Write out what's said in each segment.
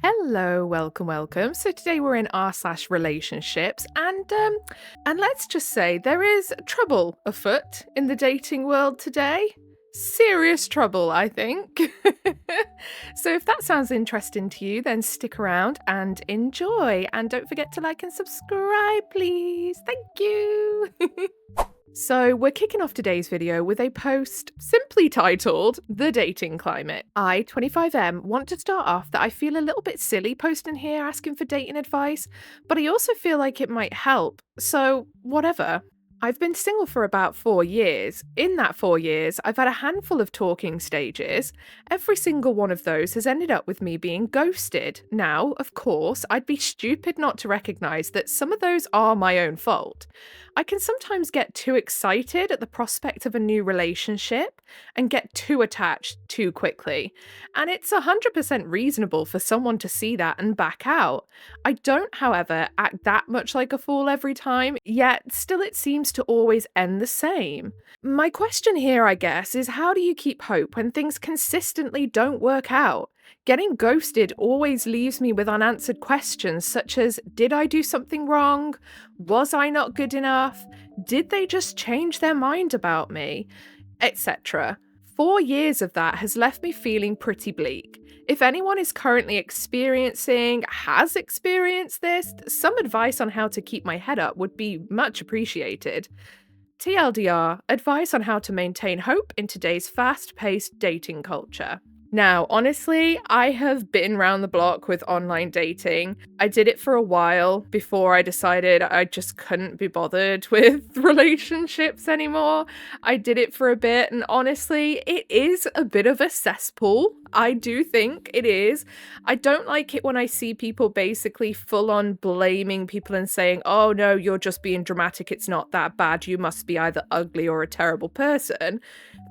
Hello, welcome. So today we're in r/relationships, and let's just say there is trouble afoot in the dating world today. Serious trouble, I think. So if that sounds interesting to you, then stick around and enjoy. And don't forget to like and subscribe, please. Thank you. So we're kicking off today's video with a post simply titled The Dating Climate. I, 25M, want to start off that I feel a little bit silly posting here asking for dating advice, but I also feel like it might help, so whatever. I've been single for about 4 years. In that 4 years, I've had a handful of talking stages. Every single one of those has ended up with me being ghosted. Now, of course, I'd be stupid not to recognise that some of those are my own fault. I can sometimes get too excited at the prospect of a new relationship and get too attached too quickly. And it's 100% reasonable for someone to see that and back out. I don't, however, act that much like a fool every time, yet still it seems to always end the same. My question here, I guess, is how do you keep hope when things consistently don't work out? Getting ghosted always leaves me with unanswered questions such as, did I do something wrong? Was I not good enough? Did they just change their mind about me? Etc. 4 years of that has left me feeling pretty bleak. If anyone is currently has experienced this, some advice on how to keep my head up would be much appreciated. TLDR, advice on how to maintain hope in today's fast-paced dating culture. Now, honestly, I have been round the block with online dating. I did it for a while before I decided I just couldn't be bothered with relationships anymore. I did it for a bit, and honestly, it is a bit of a cesspool. I do think it is. I don't like it when I see people basically full on blaming people and saying, oh no, you're just being dramatic. It's not that bad. You must be either ugly or a terrible person.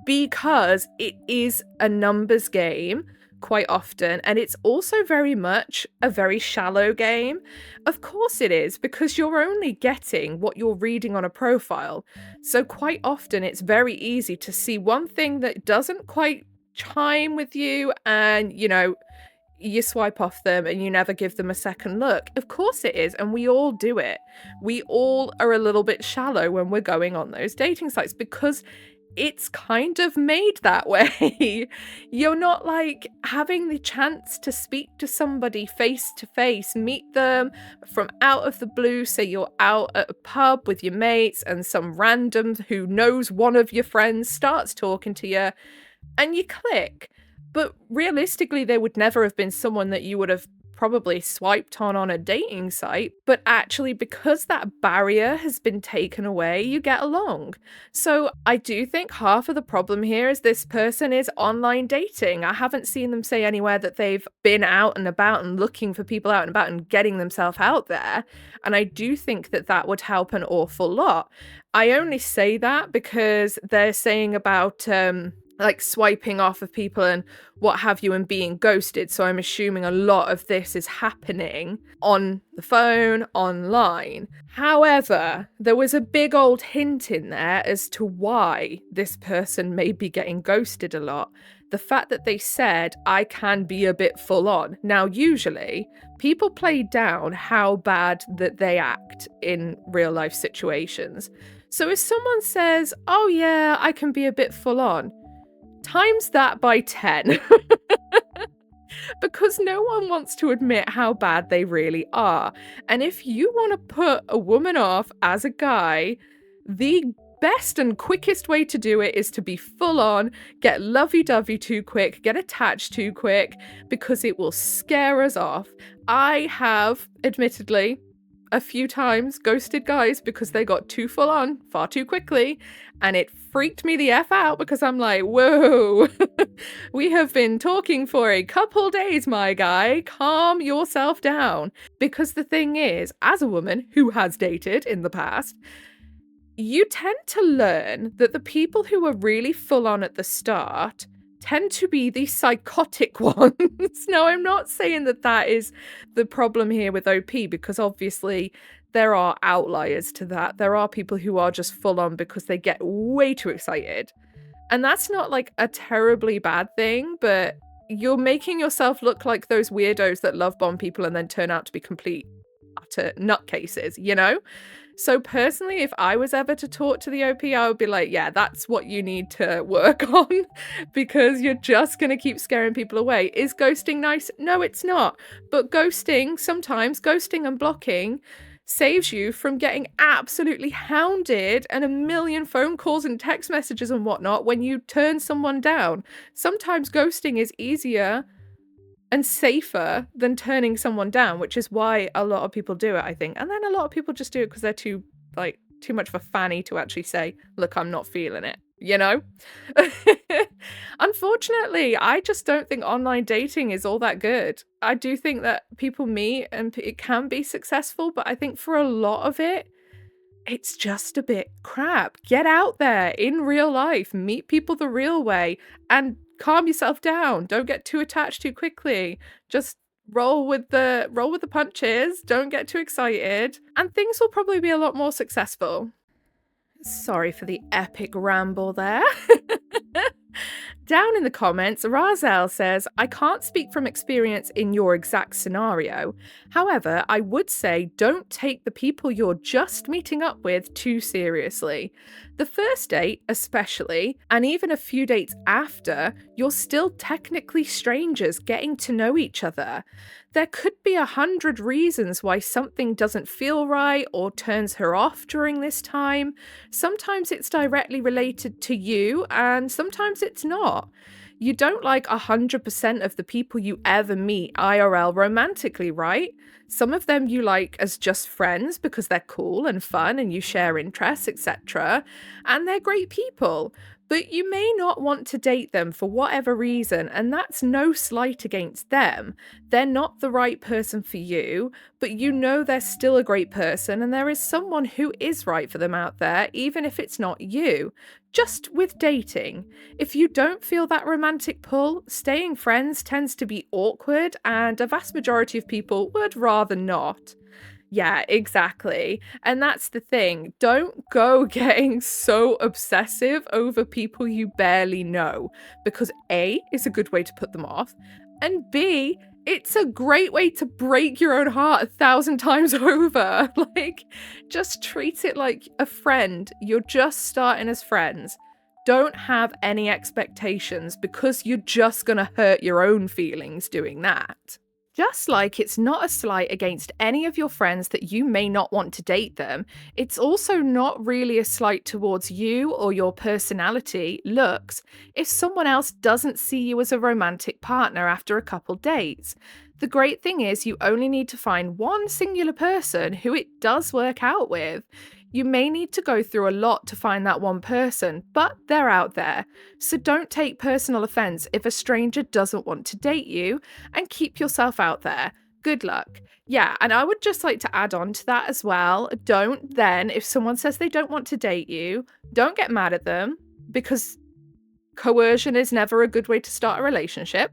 Because it is a numbers game quite often, and it's also very much a very shallow game. Of course it is, because you're only getting what you're reading on a profile. So quite often it's very easy to see one thing that doesn't quite chime with you and, you swipe off them and you never give them a second look. Of course it is, and we all do it. We all are a little bit shallow when we're going on those dating sites because it's kind of made that way. You're not like having the chance to speak to somebody face to face, meet them from out of the blue. Say you're out at a pub with your mates and some random who knows one of your friends starts talking to you and you click. But realistically, there would never have been someone that you would have probably swiped on a dating site, but actually because that barrier has been taken away, you get along. So I do think half of the problem here is this person is online dating. I haven't seen them say anywhere that they've been out and about and looking for people out and about and getting themselves out there. And I do think that that would help an awful lot. I only say that because they're saying about like swiping off of people and what have you and being ghosted. So I'm assuming a lot of this is happening on the phone, online. However, there was a big old hint in there as to why this person may be getting ghosted a lot. The fact that they said, I can be a bit full on. Now, usually people play down how bad that they act in real life situations. So if someone says, oh yeah, I can be a bit full on, times that by 10. Because no one wants to admit how bad they really are. And if you want to put a woman off as a guy, the best and quickest way to do it is to be full on, get lovey-dovey too quick, get attached too quick, because it will scare us off. I have, admittedly, a few times ghosted guys because they got too full on far too quickly, and it freaked me the F out because I'm like, whoa, we have been talking for a couple days, my guy, calm yourself down. Because the thing is, as a woman who has dated in the past, you tend to learn that the people who are really full on at the start tend to be the psychotic ones. Now, I'm not saying that that is the problem here with OP, because obviously there are outliers to that. There are people who are just full on because they get way too excited. And that's not like a terribly bad thing, but you're making yourself look like those weirdos that love bomb people and then turn out to be complete utter nutcases, you know? So personally, if I was ever to talk to the OP, I would be like, yeah, that's what you need to work on because you're just going to keep scaring people away. Is ghosting nice? No, it's not. But sometimes ghosting and blocking saves you from getting absolutely hounded and a million phone calls and text messages and whatnot when you turn someone down. Sometimes ghosting is easier and safer than turning someone down, which is why a lot of people do it, I think. And then a lot of people just do it because they're too much of a fanny to actually say, look, I'm not feeling it, you know? Unfortunately, I just don't think online dating is all that good. I do think that people meet and it can be successful, but I think for a lot of it, it's just a bit crap. Get out there in real life, meet people the real way, and calm yourself down. Don't get too attached too quickly. Just roll with the punches. Don't get too excited, and things will probably be a lot more successful. Sorry for the epic ramble there. Down in the comments, Razel says, I can't speak from experience in your exact scenario. However, I would say don't take the people you're just meeting up with too seriously. The first date, especially, and even a few dates after, you're still technically strangers getting to know each other. There could be 100 reasons why something doesn't feel right or turns her off during this time. Sometimes it's directly related to you, and sometimes it's not. You don't like 100% of the people you ever meet IRL romantically, right? Some of them you like as just friends because they're cool and fun and you share interests, etc. And they're great people. But you may not want to date them for whatever reason, and that's no slight against them. They're not the right person for you, but you know they're still a great person and there is someone who is right for them out there, even if it's not you. Just with dating, if you don't feel that romantic pull, staying friends tends to be awkward, and a vast majority of people would rather not. Yeah, exactly. And that's the thing. Don't go getting so obsessive over people you barely know, because A, it's a good way to put them off, and B, it's a great way to break your own heart 1,000 times over. Just treat it like a friend. You're just starting as friends. Don't have any expectations because you're just going to hurt your own feelings doing that. Just like it's not a slight against any of your friends that you may not want to date them, it's also not really a slight towards you or your personality, looks, if someone else doesn't see you as a romantic partner after a couple dates. The great thing is you only need to find one singular person who it does work out with. You may need to go through a lot to find that one person, but they're out there. So don't take personal offense if a stranger doesn't want to date you, and keep yourself out there. Good luck. Yeah, and I would just like to add on to that as well. Don't then, if someone says they don't want to date you, don't get mad at them, because coercion is never a good way to start a relationship.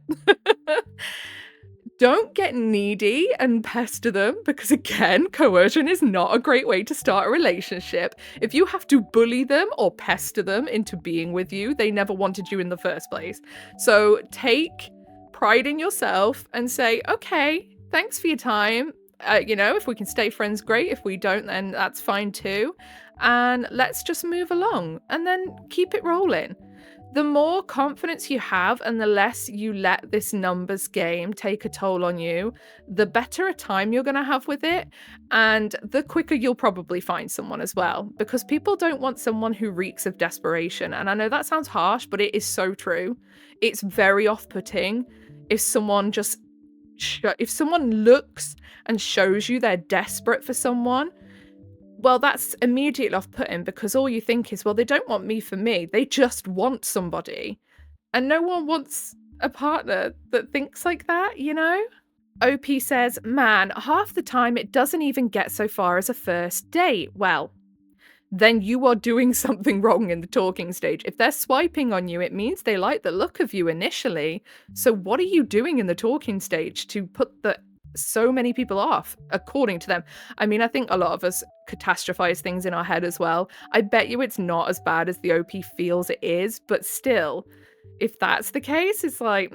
Don't get needy and pester them, because again, coercion is not a great way to start a relationship. If you have to bully them or pester them into being with you, they never wanted you in the first place. So take pride in yourself and say, okay, thanks for your time. If we can stay friends, great. If we don't, then that's fine too. And let's just move along and then keep it rolling. The more confidence you have and the less you let this numbers game take a toll on you, the better a time you're going to have with it, and the quicker you'll probably find someone as well, because people don't want someone who reeks of desperation. And I know that sounds harsh, but it is so true. It's very off-putting if someone looks and shows you they're desperate for someone. Well, that's immediately off-putting, because all you think is, well, they don't want me for me. They just want somebody. And no one wants a partner that thinks like that, you know? OP says, man, half the time it doesn't even get so far as a first date. Well, then you are doing something wrong in the talking stage. If they're swiping on you, it means they like the look of you initially. So what are you doing in the talking stage to put so many people off, according to them? I mean, I think a lot of us catastrophize things in our head as well. I bet you it's not as bad as the OP feels it is, but still, if that's the case, it's like,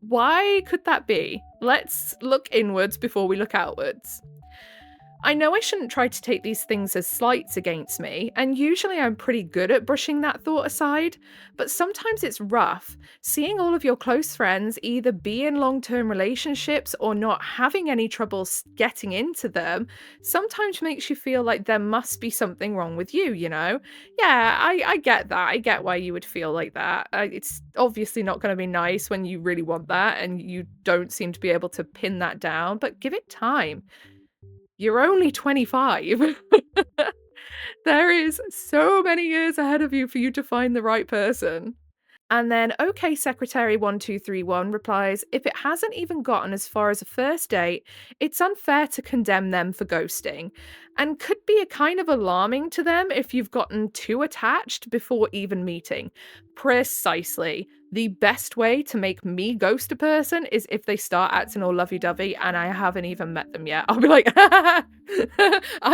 Why could that be? Let's look inwards before we look outwards. I know I shouldn't try to take these things as slights against me, and usually I'm pretty good at brushing that thought aside, but sometimes it's rough. Seeing all of your close friends either be in long term relationships or not having any trouble getting into them sometimes makes you feel like there must be something wrong with you, you know? Yeah, I get that. I get why you would feel like that. It's obviously not going to be nice when you really want that and you don't seem to be able to pin that down, but give it time. You're only 25. There is so many years ahead of you for you to find the right person. And then OK Secretary 1231 replies, if it hasn't even gotten as far as a first date, it's unfair to condemn them for ghosting and could be a kind of alarming to them if you've gotten too attached before even meeting. Precisely. The best way to make me ghost a person is if they start acting all lovey-dovey and I haven't even met them yet. I'll be like, I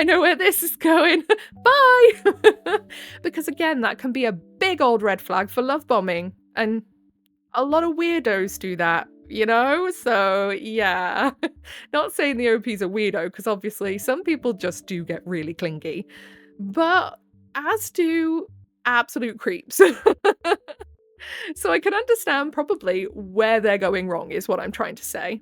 know where this is going. Bye. Because again, that can be a big old red flag for love bombing. And a lot of weirdos do that, you know? So, yeah. Not saying the OP's a weirdo, because obviously some people just do get really clingy. But as do absolute creeps. So I can understand probably where they're going wrong, is what I'm trying to say.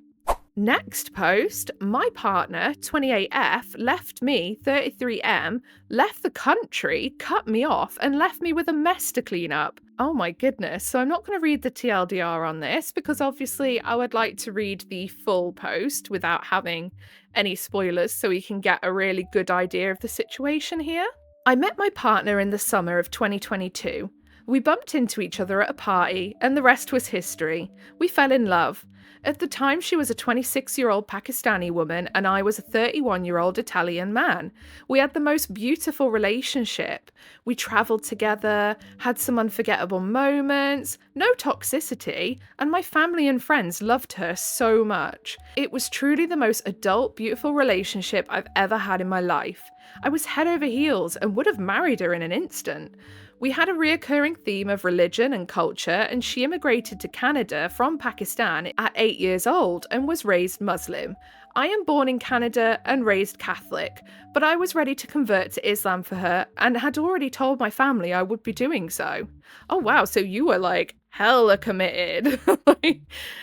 Next post, my partner, 28F, left me, 33M, left the country, cut me off, and left me with a mess to clean up. Oh my goodness. So I'm not going to read the TLDR on this because obviously I would like to read the full post without having any spoilers so we can get a really good idea of the situation here. I met my partner in the summer of 2022. We bumped into each other at a party, and the rest was history. We fell in love. At the time, she was a 26-year-old Pakistani woman, and I was a 31-year-old Italian man. We had the most beautiful relationship. We travelled together, had some unforgettable moments, no toxicity, and my family and friends loved her so much. It was truly the most adult, beautiful relationship I've ever had in my life. I was head over heels and would have married her in an instant. We had a reoccurring theme of religion and culture, and she immigrated to Canada from Pakistan at 8 years old and was raised Muslim. I am born in Canada and raised Catholic, but I was ready to convert to Islam for her and had already told my family I would be doing so. Oh wow, so you were like hella committed, like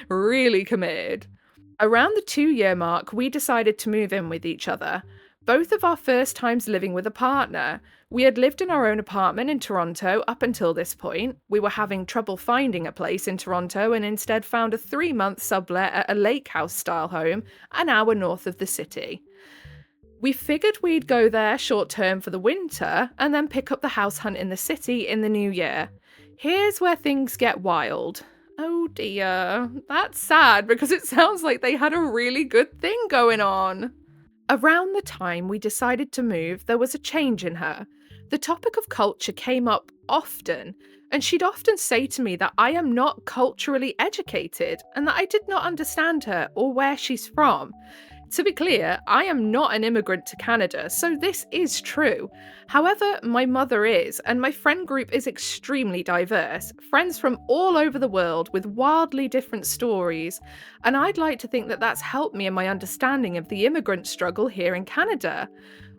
really committed. Around the 2-year mark, we decided to move in with each other. Both of our first times living with a partner. We had lived in our own apartment in Toronto up until this point. We were having trouble finding a place in Toronto and instead found a 3-month sublet at a lake house style home an hour north of the city. We figured we'd go there short term for the winter and then pick up the house hunt in the city in the new year. Here's where things get wild. Oh dear, that's sad because it sounds like they had a really good thing going on. Around the time we decided to move, there was a change in her. The topic of culture came up often, and she'd often say to me that I am not culturally educated and that I did not understand her or where she's from. To be clear, I am not an immigrant to Canada, so this is true. However, my mother is, and my friend group is extremely diverse, friends from all over the world with wildly different stories, and I'd like to think that that's helped me in my understanding of the immigrant struggle here in Canada.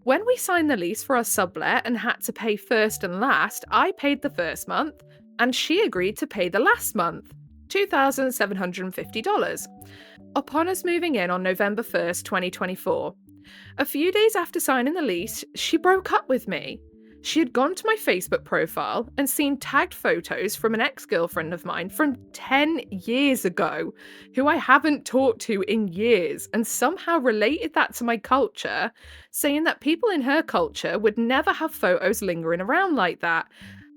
When we signed the lease for our sublet and had to pay first and last, I paid the first month, and she agreed to pay the last month, $2,750. Upon us moving in on November 1st, 2024, a few days after signing the lease, she broke up with me. She had gone to my Facebook profile and seen tagged photos from an ex-girlfriend of mine from 10 years ago, who I haven't talked to in years, and somehow related that to my culture, saying that people in her culture would never have photos lingering around like that.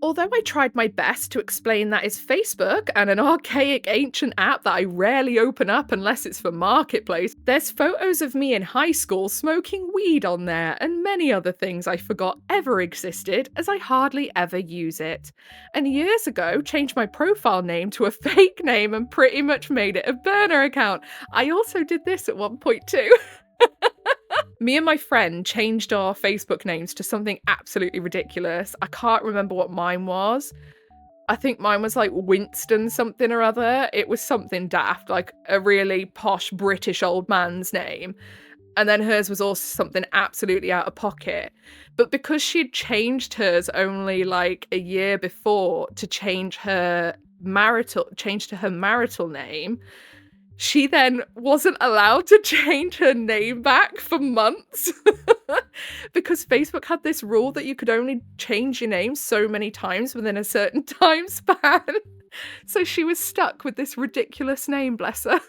Although I tried my best to explain that is Facebook and an archaic ancient app that I rarely open up unless it's for Marketplace, there's photos of me in high school smoking weed on there and many other things I forgot ever existed as I hardly ever use it. And years ago, changed my profile name to a fake name and pretty much made it a burner account. I also did this at one point too. Me and my friend changed our Facebook names to something absolutely ridiculous. I can't remember what mine was. I think mine was like Winston something or other. It was something daft, like a really posh British old man's name. And then hers was also something absolutely out of pocket. But because she'd changed hers only like a year before to change to her marital name, she then wasn't allowed to change her name back for months because Facebook had this rule that you could only change your name so many times within a certain time span. So she was stuck with this ridiculous name, bless her.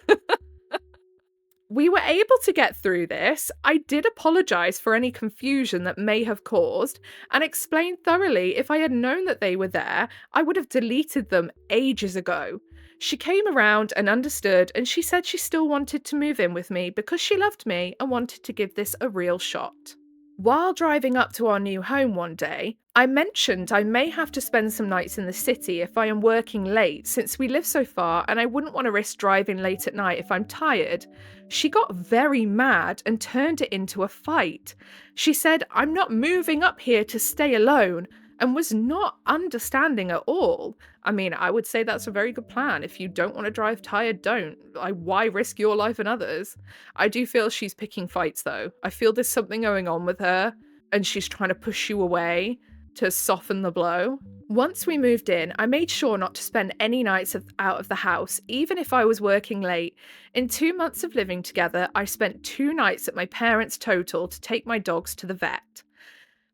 We were able to get through this. I did apologise for any confusion that may have caused and explained thoroughly if I had known that they were there, I would have deleted them ages ago. She came around and understood, and she said she still wanted to move in with me because she loved me and wanted to give this a real shot. While driving up to our new home one day, I mentioned I may have to spend some nights in the city if I am working late since we live so far and I wouldn't want to risk driving late at night if I'm tired. She got very mad and turned it into a fight. She said, "I'm not moving up here to stay alone," and was not understanding at all. I mean, I would say that's a very good plan. If you don't want to drive tired, don't. Why risk your life and others? I do feel she's picking fights though. I feel there's something going on with her and she's trying to push you away to soften the blow. Once we moved in, I made sure not to spend any nights out of the house, even if I was working late. In 2 months of living together, I spent 2 nights at my parents' total to take my dogs to the vet.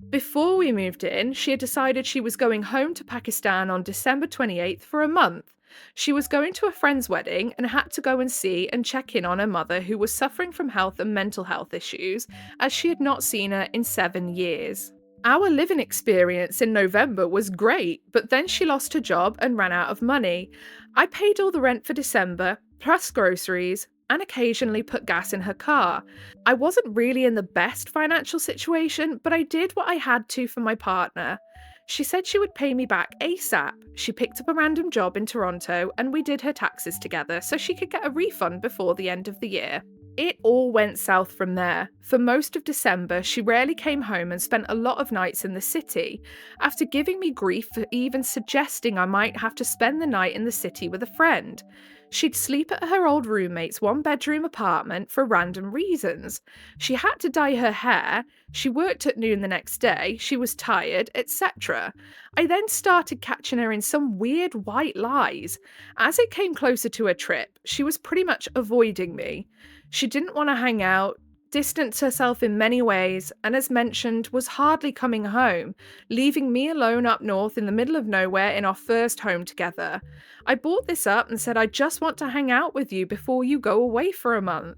Before we moved in, she had decided she was going home to Pakistan on December 28th for a month. She was going to a friend's wedding and had to go and see and check in on her mother, who was suffering from health and mental health issues, as she had not seen her in 7 years. Our living experience in November was great, but then she lost her job and ran out of money. I paid all the rent for December, plus groceries, and occasionally put gas in her car. I wasn't really in the best financial situation, but I did what I had to for my partner. She said she would pay me back ASAP. She picked up a random job in Toronto and we did her taxes together so she could get a refund before the end of the year. It all went south from there. For most of December, she rarely came home and spent a lot of nights in the city, after giving me grief for even suggesting I might have to spend the night in the city with a friend. She'd sleep at her old roommate's 1-bedroom apartment for random reasons. She had to dye her hair, she worked at noon the next day, she was tired, etc. I then started catching her in some weird white lies. As it came closer to her trip, she was pretty much avoiding me. She didn't want to hang out, distanced herself in many ways, and as mentioned, was hardly coming home, leaving me alone up north in the middle of nowhere in our first home together. I brought this up and said I just want to hang out with you before you go away for a month,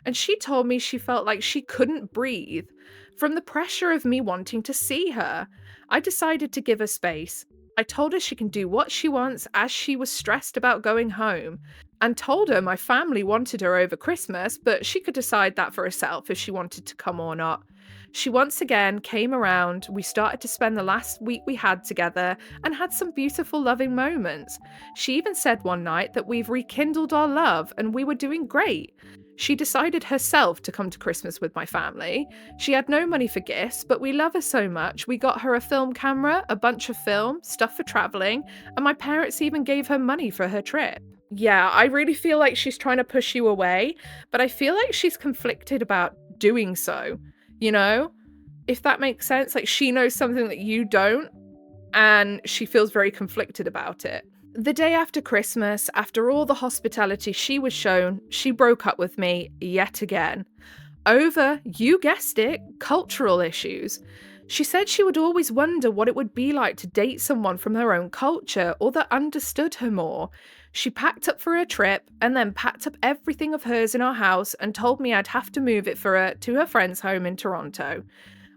and she told me she felt like she couldn't breathe from the pressure of me wanting to see her. I decided to give her space. I told her she can do what she wants as she was stressed about going home, and told her my family wanted her over Christmas, but she could decide that for herself if she wanted to come or not. She once again came around, we started to spend the last week we had together and had some beautiful loving moments. She even said one night that we've rekindled our love and we were doing great. She decided herself to come to Christmas with my family. She had no money for gifts, but we love her so much we got her a film camera, a bunch of film, stuff for travelling, and my parents even gave her money for her trip. Yeah, I really feel like she's trying to push you away, but I feel like she's conflicted about doing so, you know? If that makes sense, like she knows something that you don't, and she feels very conflicted about it. The day after Christmas, after all the hospitality she was shown, she broke up with me yet again. Over, you guessed it, cultural issues. She said she would always wonder what it would be like to date someone from her own culture or that understood her more. She packed up for her trip and then packed up everything of hers in our house and told me I'd have to move it for her to her friend's home in Toronto.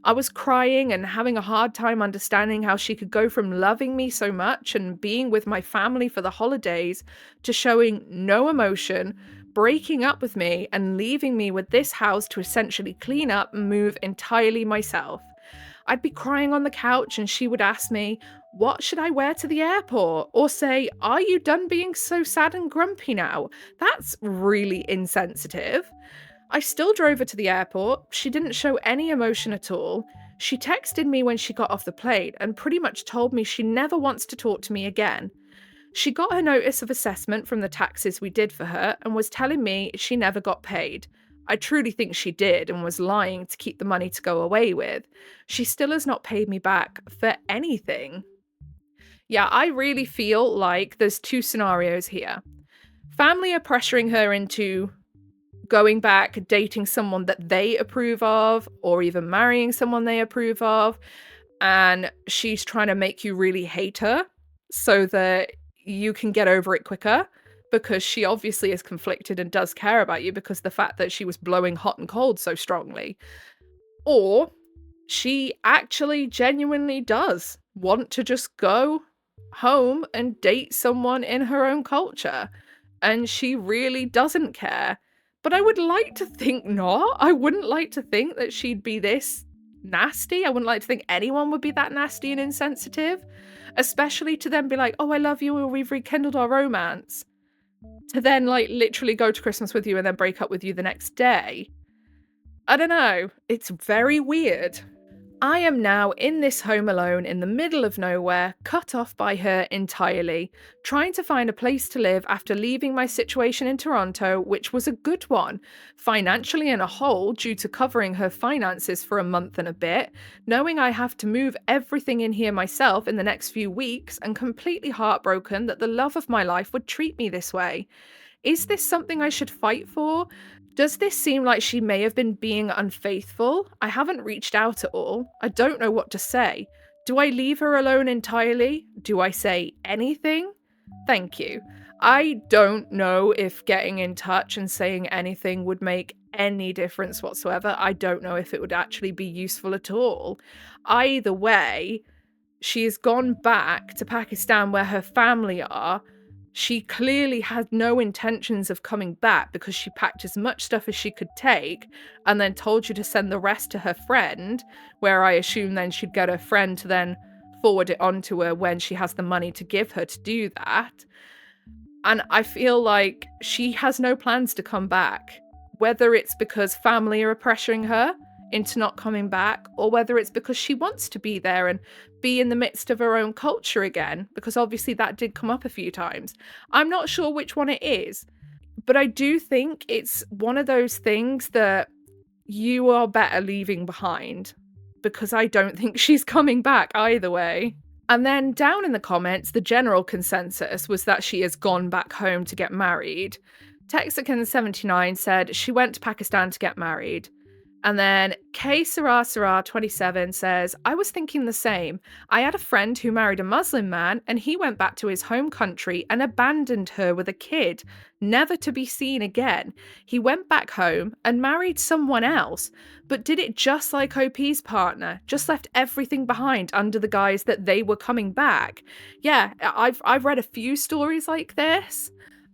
I was crying and having a hard time understanding how she could go from loving me so much and being with my family for the holidays to showing no emotion, breaking up with me and leaving me with this house to essentially clean up and move entirely myself. I'd be crying on the couch and she would ask me, "What should I wear to the airport?" Or say, "Are you done being so sad and grumpy now? That's really insensitive." I still drove her to the airport. She didn't show any emotion at all. She texted me when she got off the plane and pretty much told me she never wants to talk to me again. She got her notice of assessment from the taxes we did for her and was telling me she never got paid. I truly think she did and was lying to keep the money to go away with. She still has not paid me back for anything. Yeah, I really feel like there's two scenarios here. Family are pressuring her into going back, dating someone that they approve of, or even marrying someone they approve of. And she's trying to make you really hate her so that you can get over it quicker, because she obviously is conflicted and does care about you because the fact that she was blowing hot and cold so strongly. Or she actually genuinely does want to just go home and date someone in her own culture, and she really doesn't care. But I would like to think not. I wouldn't like to think that she'd be this nasty. I wouldn't like to think anyone would be that nasty and insensitive, especially to then be like, oh, I love you, or we've rekindled our romance, to then like literally go to Christmas with you and then break up with you the next day. I don't know. It's very weird. I am now in this home alone in the middle of nowhere, cut off by her entirely, trying to find a place to live after leaving my situation in Toronto, which was a good one, financially in a hole due to covering her finances for a month and a bit, knowing I have to move everything in here myself in the next few weeks, and completely heartbroken that the love of my life would treat me this way. Is this something I should fight for? Does this seem like she may have been being unfaithful? I haven't reached out at all. I don't know what to say. Do I leave her alone entirely? Do I say anything? Thank you. I don't know if getting in touch and saying anything would make any difference whatsoever. I don't know if it would actually be useful at all. Either way, she has gone back to Pakistan where her family are. She clearly had no intentions of coming back because she packed as much stuff as she could take and then told you to send the rest to her friend, where I assume then she'd get her friend to then forward it on to her when she has the money to give her to do that. And I feel like she has no plans to come back, whether it's because family are pressuring her into not coming back, or whether it's because she wants to be there and be in the midst of her own culture again, because obviously that did come up a few times. I'm not sure which one it is, but I do think it's one of those things that you are better leaving behind, because I don't think she's coming back either way. And then down in the comments, the general consensus was that she has gone back home to get married. Texican79 said she went to Pakistan to get married. And then K Sarah 27 says, I was thinking the same. I had a friend who married a Muslim man and he went back to his home country and abandoned her with a kid, never to be seen again. He went back home and married someone else, but did it just like OP's partner, just left everything behind under the guise that they were coming back. Yeah, I've read a few stories like this.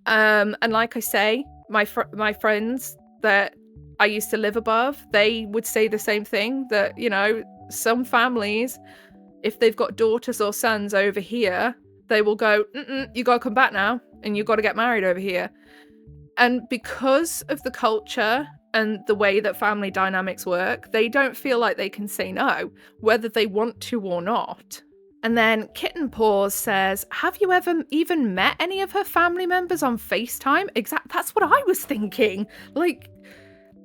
And like I say, my friends that I used to live above, they would say the same thing, that, you know, some families, if they've got daughters or sons over here, they will go, you got to come back now and you got to get married over here. And because of the culture and the way that family dynamics work, they don't feel like they can say no, whether they want to or not. And then Kitten Paws says, have you ever even met any of her family members on FaceTime? That's what I was thinking. Like,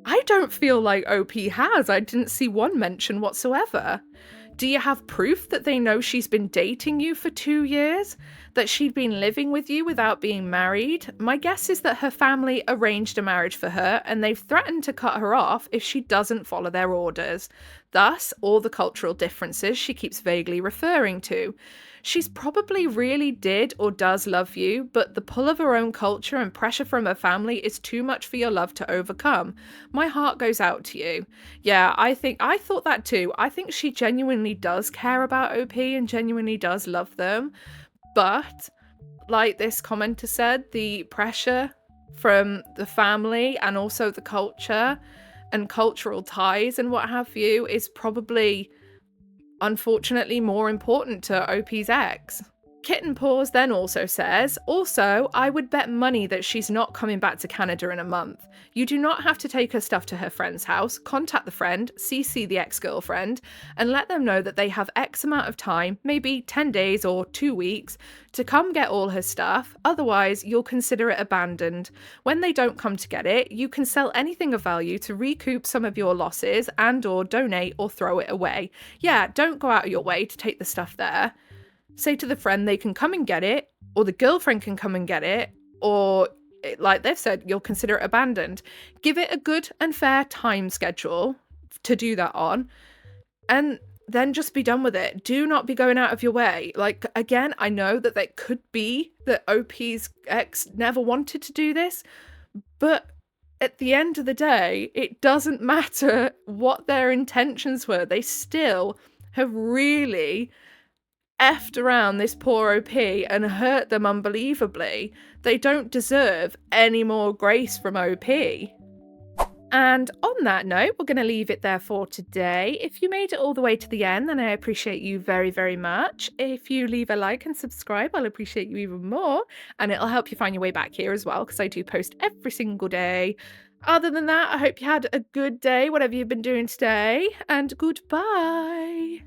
I don't feel like OP has. I didn't see one mention whatsoever. Do you have proof that they know she's been dating you for 2 years? That she'd been living with you without being married? My guess is that her family arranged a marriage for her and they've threatened to cut her off if she doesn't follow their orders. Thus, all the cultural differences she keeps vaguely referring to. She's probably really did or does love you, but the pull of her own culture and pressure from her family is too much for your love to overcome. My heart goes out to you. Yeah, I thought that too. I think she genuinely does care about OP and genuinely does love them. But, like this commenter said, the pressure from the family and also the culture and cultural ties and what have you is probably, unfortunately, more important to OP's ex. Kitten Paws then also says, also, I would bet money that she's not coming back to Canada in a month. You do not have to take her stuff to her friend's house. Contact the friend, CC the ex-girlfriend, and let them know that they have X amount of time, maybe 10 days or 2 weeks, to come get all her stuff. Otherwise, you'll consider it abandoned. When they don't come to get it, you can sell anything of value to recoup some of your losses and or donate or throw it away. Yeah, don't go out of your way to take the stuff there. Say to the friend they can come and get it, or the girlfriend can come and get it, or like they've said, you'll consider it abandoned. Give it a good and fair time schedule to do that on, and then just be done with it. Do not be going out of your way. Like, again, I know that it could be that OP's ex never wanted to do this, but at the end of the day, it doesn't matter what their intentions were. They still have really effed around this poor OP and hurt them unbelievably. They don't deserve any more grace from OP. And on that note, we're going to leave it there for today. If you made it all the way to the end, then I appreciate you very, very much. If you leave a like and subscribe, I'll appreciate you even more. And it'll help you find your way back here as well, because I do post every single day. Other than that, I hope you had a good day, whatever you've been doing today, and goodbye.